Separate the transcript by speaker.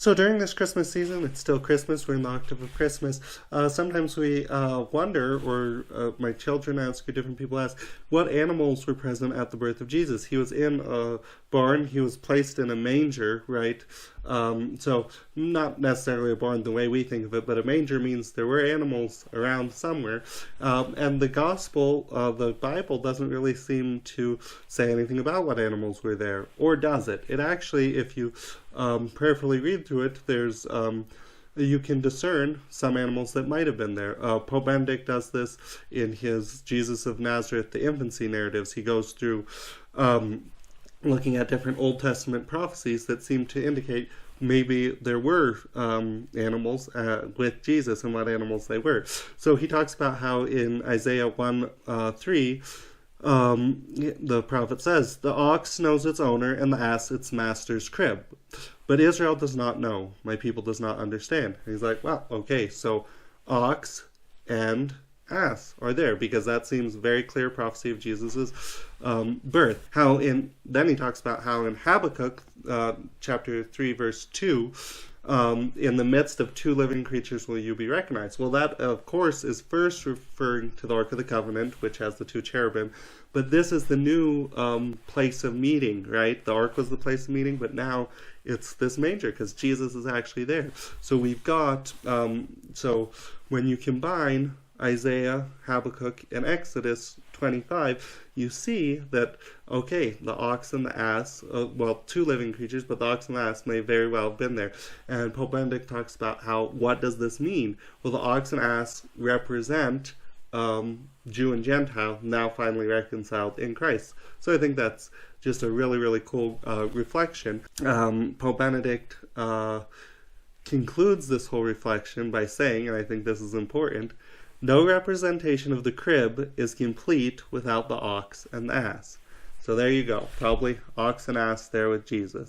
Speaker 1: So during this Christmas season, it's still Christmas, we're in the octave of Christmas. Sometimes we wonder, or my children ask, or different people ask, what animals were present at the birth of Jesus? He was in a barn, he was placed in a manger, right? So not necessarily a barn the way we think of it, but a manger means there were animals around somewhere. And the gospel, the Bible, doesn't really seem to say anything about what animals were there, or does it? It actually, if you prayerfully read through it, there's you can discern some animals that might have been there. Pope Benedict does this in his Jesus of Nazareth, the infancy narratives. He goes through looking at different Old Testament prophecies that seem to indicate maybe there were animals with Jesus and what animals they were. So he talks about how in Isaiah 1:3, the prophet says, "The ox knows its owner and the ass its master's crib. But Israel does not know. My people does not understand." And he's like, well, okay, so ox and ass are there because that seems very clear prophecy of Jesus's birth. Then he talks about how in Habakkuk chapter 3 verse 2, in the midst of two living creatures will you be recognized. Well, that of course is first referring to the Ark of the Covenant, which has the two cherubim, but this is the new place of meeting, right? The Ark was the place of meeting, but now it's this manger because Jesus is actually there. So we've got, so when you combine Isaiah, Habakkuk, and Exodus 25, you see that, okay, the ox and the ass, well, two living creatures, but the ox and the ass may very well have been there. And Pope Benedict talks about what does this mean? Well, the ox and ass represent Jew and Gentile, now finally reconciled in Christ. So I think that's just a really, really cool reflection. Pope Benedict concludes this whole reflection by saying, and I think this is important, no representation of the crib is complete without the ox and the ass. So there you go. Probably ox and ass there with Jesus.